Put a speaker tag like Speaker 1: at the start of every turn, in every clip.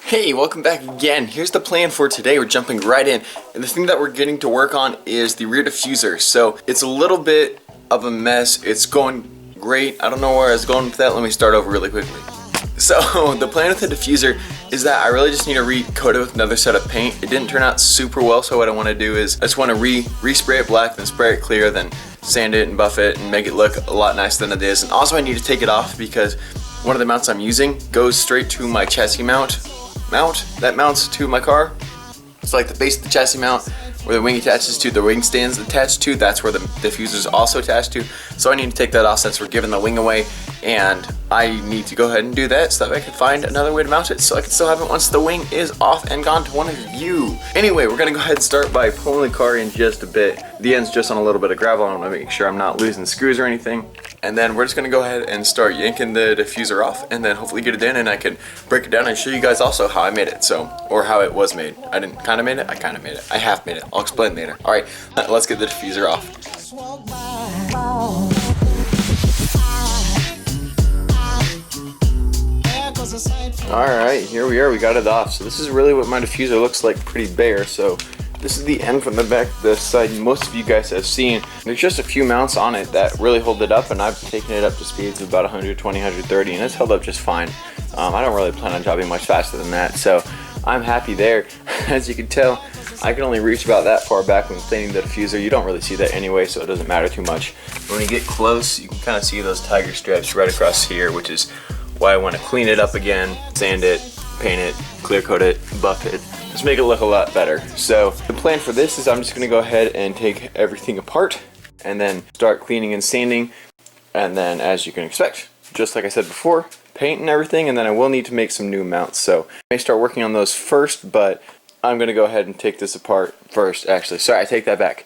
Speaker 1: Hey, welcome back again. Here's the plan for today. We're jumping right in. And the thing that we're getting to work on is the rear diffuser. So it's a little bit of a mess. It's going great. I don't know where I was going with that. Let me start over really quickly. So the plan with the diffuser is that I really just need to recoat it with another set of paint. It didn't turn out super well, so what I want to do is I just want to re-spray it black, then spray it clear, then sand it and buff it and make it look a lot nicer than it is. And also I need to take it off because one of the mounts I'm using goes straight to my chassis mount that mounts to my car. It's like the base of the chassis mount where the wing attaches to, the wing stands attached to, that's where the diffuser is also attached to. So I need to take that off since we're giving the wing away, and I need to go ahead and do that so that I can find another way to mount it so I can still have it once the wing is off and gone to one of you. Anyway, we're gonna go ahead and start by pulling the car in just a bit. The end's just on a little bit of gravel. I want to make sure I'm not losing screws or anything. And then we're just gonna go ahead and start yanking the diffuser off and then hopefully get it in, and I can break it down and show you guys also how I made it, or how it was made. I didn't kinda made it, I kinda made it. I half made it. I'll explain later. Alright, let's get the diffuser off. Alright, here we are, we got it off. So this is really what my diffuser looks like, pretty bare. So this is the end from the back, the side most of you guys have seen. There's just a few mounts on it that really hold it up, and I've taken it up to speeds of about 120, 130, and it's held up just fine. I don't really plan on dropping much faster than that, so I'm happy there. As you can tell, I can only reach about that far back when cleaning the diffuser. You don't really see that anyway, so it doesn't matter too much. When you get close, you can kind of see those tiger stripes right across here, which is why I want to clean it up again, sand it, paint it, clear coat it, buff it, just make it look a lot better. So the plan for this is I'm just going to go ahead and take everything apart and then start cleaning and sanding, and then, as you can expect, just like I said before, paint and everything, and then I will need to make some new mounts. So I may start working on those first, but I'm going to go ahead and take this apart first. Actually, sorry, I take that back.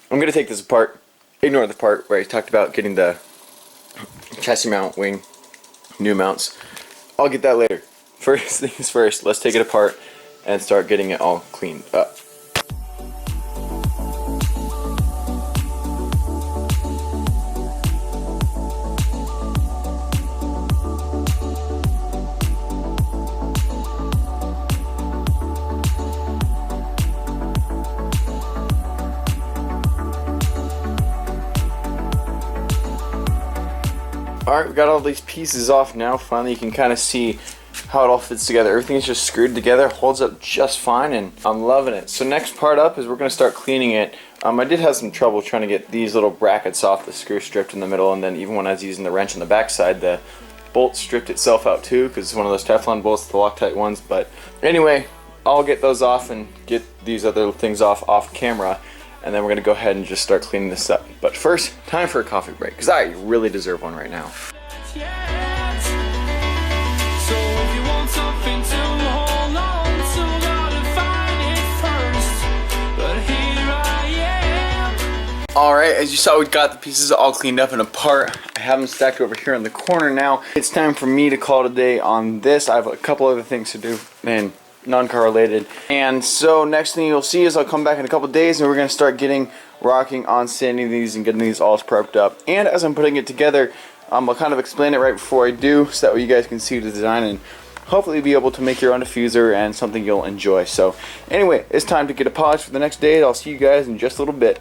Speaker 1: I'm going to take this apart, ignore the part where I talked about getting the chassis mount, wing, new mounts. I'll get that later. First things first, let's take it apart and start getting it all cleaned up. Alright, we got all these pieces off now. Finally, you can kind of see how it all fits together. Everything's just screwed together, holds up just fine, and I'm loving it. So next part up is we're going to start cleaning it. I did have some trouble trying to get these little brackets off, the screw stripped in the middle, and then even when I was using the wrench on the back side, the bolt stripped itself out too, because it's one of those Teflon bolts, the Loctite ones. But anyway, I'll get those off and get these other things off camera, and then we're going to go ahead and just start cleaning this up. But first, time for a coffee break, because I really deserve one right now. Alright, as you saw, we got the pieces all cleaned up and apart. I have them stacked over here in the corner now. It's time for me to call it a day on this. I have a couple other things to do, and non-car related. And so next thing you'll see is I'll come back in a couple days and we're going to start rocking on sanding these and getting these all prepped up. And as I'm putting it together, I'll kind of explain it right before I do, so that way you guys can see the design and hopefully be able to make your own diffuser and something you'll enjoy. So anyway, it's time to get a polish for the next day. I'll see you guys in just a little bit.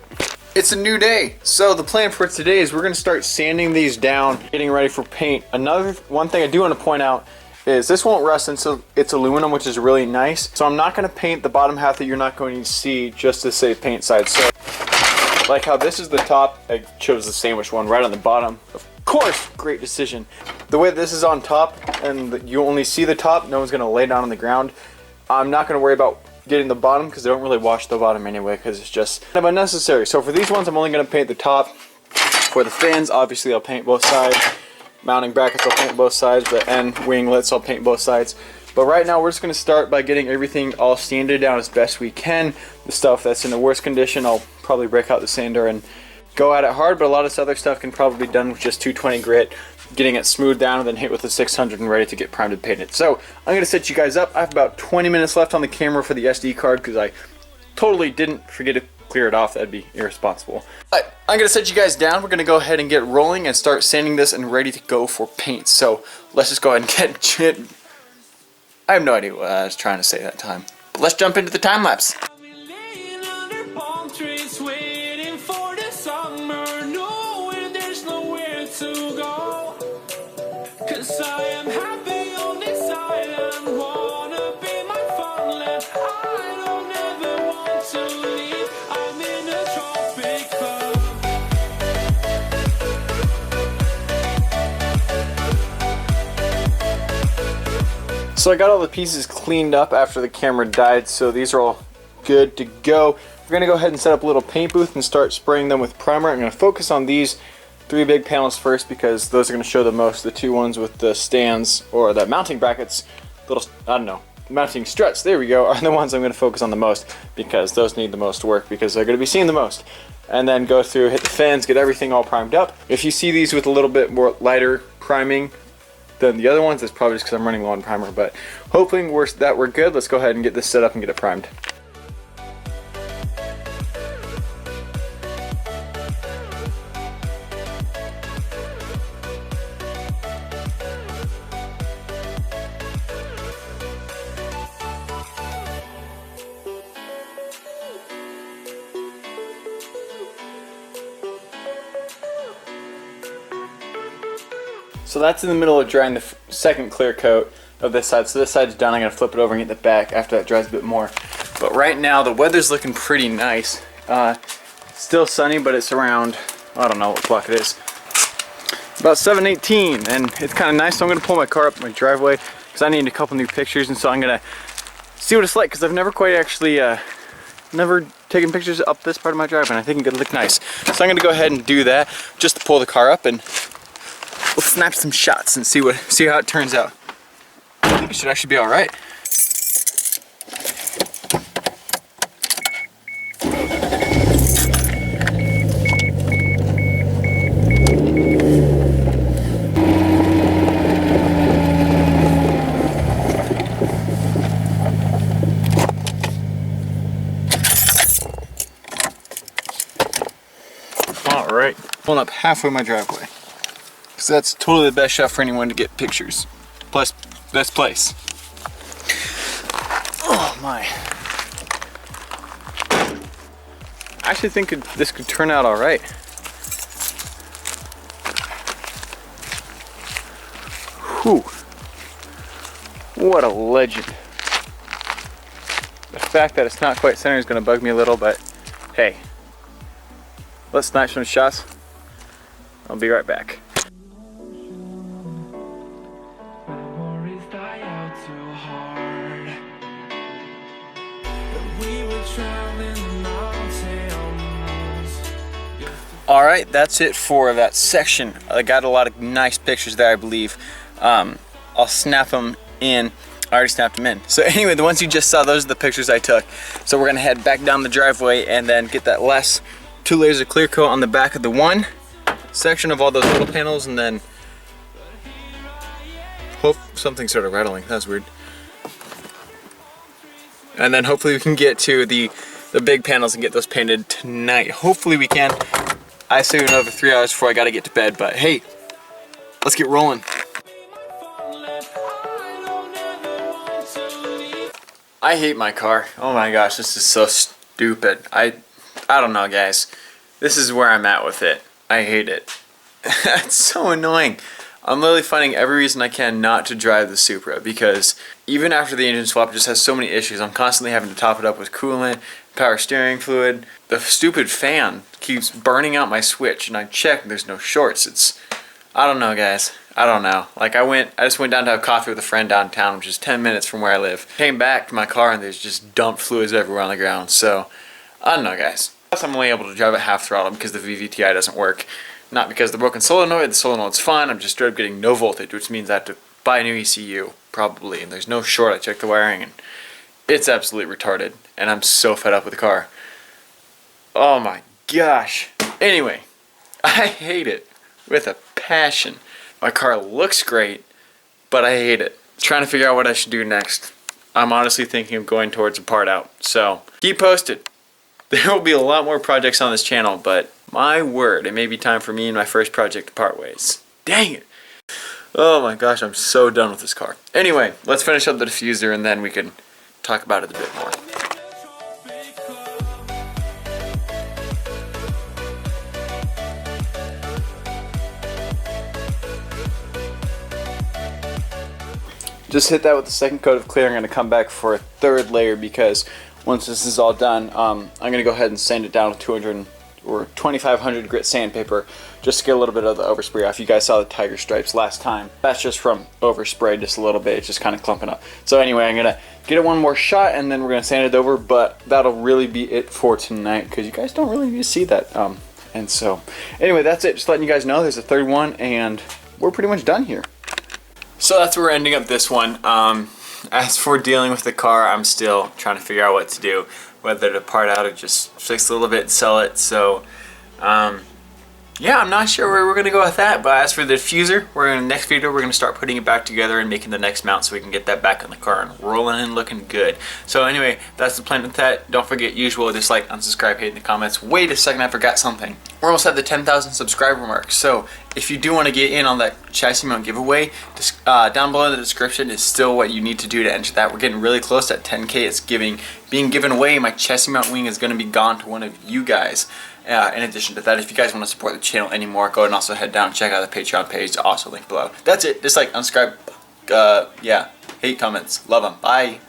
Speaker 1: It's a new day. So the plan for today is we're going to start sanding these down, getting ready for paint. One thing I do want to point out is this won't rust until it's aluminum, which is really nice. So I'm not going to paint the bottom half that you're not going to see, just to say paint side. So like how this is the top, I chose the sandwich one right on the bottom. Of course, great decision. The way this is on top and you only see the top, no one's going to lay down on the ground. I'm not going to worry about getting the bottom because they don't really wash the bottom anyway, because it's just kind of unnecessary. So for these ones, I'm only going to paint the top. For the fans, obviously I'll paint both sides. Mounting brackets, I'll paint both sides. The end winglets, I'll paint both sides. But right now we're just going to start by getting everything all sanded down as best we can. The stuff that's in the worst condition, I'll probably break out the sander and go at it hard, but a lot of this other stuff can probably be done with just 220 grit, getting it smoothed down and then hit with a 600 and ready to get primed and painted. So I'm going to set you guys up. I have about 20 minutes left on the camera for the SD card because I totally didn't forget to clear it off. That'd be irresponsible. But I'm going to set you guys down. We're going to go ahead and get rolling and start sanding this and ready to go for paint. So let's just go ahead and get I have no idea what I was trying to say that time. But let's jump into the time lapse. So I got all the pieces cleaned up after the camera died, so these are all good to go. We're gonna go ahead and set up a little paint booth and start spraying them with primer. I'm gonna focus on these 3 big panels first because those are gonna show the most. The 2 ones with the stands or the mounting brackets, little, I don't know, mounting struts, there we go, are the ones I'm gonna focus on the most because those need the most work because they're gonna be seen the most. And then go through, hit the fins, get everything all primed up. If you see these with a little bit more lighter priming than the other ones, it's probably just because I'm running low on primer, but hoping that we're good. Let's go ahead and get this set up and get it primed. So that's in the middle of drying the second clear coat of this side. So this side's done. I'm gonna flip it over and get the back after that dries a bit more. But right now the weather's looking pretty nice. Still sunny, but it's around, I don't know what clock it is, about 7:18, and it's kind of nice. So I'm gonna pull my car up my driveway because I need a couple new pictures, and so I'm gonna see what it's like because I've never quite actually never taken pictures up this part of my driveway, and I think it could look nice. So I'm gonna go ahead and do that just to pull the car up, and we'll snap some shots and see how it turns out. I think it should actually be all right. All right, pulling up halfway my driveway. So that's totally the best shot for anyone to get pictures. Plus, best place. Oh my. I actually think this could turn out all right. Whew. What a legend. The fact that it's not quite center is gonna bug me a little, but hey. Let's snipe some shots. I'll be right back. Alright, that's it for that section. I got a lot of nice pictures there, I believe. I'll snap them in. I already snapped them in. So anyway, the ones you just saw, those are the pictures I took. So we're going to head back down the driveway and then get that last 2 layers of clear coat on the back of the one section of all those little panels, and then something started rattling. That was weird. And then hopefully we can get to the big panels and get those painted tonight. Hopefully we can. I say another 3 hours before I gotta get to bed, but hey, let's get rolling. I hate my car. Oh my gosh, this is so stupid. I don't know, guys. This is where I'm at with it. I hate it. It's so annoying. I'm literally finding every reason I can not to drive the Supra because even after the engine swap, it just has so many issues. I'm constantly having to top it up with coolant, power steering fluid. The stupid fan keeps burning out my switch, and I checked, there's no shorts. I don't know, guys. I don't know. Like I just went down to have coffee with a friend downtown, which is 10 minutes from where I live. Came back to my car and there's just dumped fluids everywhere on the ground. So, I don't know, guys. Plus I'm only able to drive at half throttle because the VVTi doesn't work. Not because of the broken solenoid. The solenoid's fine. I'm just straight up getting no voltage, which means I have to buy a new ECU, probably. And there's no short. I checked the wiring and it's absolutely retarded. And I'm so fed up with the car. Oh my gosh. Anyway, I hate it with a passion. My car looks great, but I hate it. Trying to figure out what I should do next. I'm honestly thinking of going towards a part out. So, keep posted. There will be a lot more projects on this channel, but my word, it may be time for me and my first project to part ways. Dang it. Oh my gosh, I'm so done with this car. Anyway, let's finish up the diffuser and then we can talk about it a bit more. Just hit that with the second coat of clear. I'm going to come back for a third layer because once this is all done, I'm going to go ahead and sand it down with 200 or 2500 grit sandpaper just to get a little bit of the overspray off. You guys saw the tiger stripes last time. That's just from overspray just a little bit. It's just kind of clumping up. So anyway, I'm going to get it one more shot and then we're going to sand it over, but that'll really be it for tonight because you guys don't really need to see that. And so anyway, that's it. Just letting you guys know there's a third one and we're pretty much done here. So that's where we're ending up this one. As for dealing with the car, I'm still trying to figure out what to do, whether to part out or just fix a little bit and sell it. So yeah, I'm not sure where we're gonna go with that, but as for the diffuser, we're in the next video, we're gonna start putting it back together and making the next mount so we can get that back in the car and rolling and looking good. So anyway, that's the plan with that. Don't forget, usual, dislike, unsubscribe, hate in the comments. Wait a second, I forgot something. We're almost at the 10,000 subscriber mark, so if you do want to get in on that chassis mount giveaway, down below in the description is still what you need to do to enter that. We're getting really close at 10K. It's being given away. My chassis mount wing is going to be gone to one of you guys. In addition to that, if you guys want to support the channel anymore, go ahead and also head down and check out the Patreon page, also linked below. That's it. Dislike, unsubscribe, yeah, hate comments, love them, bye.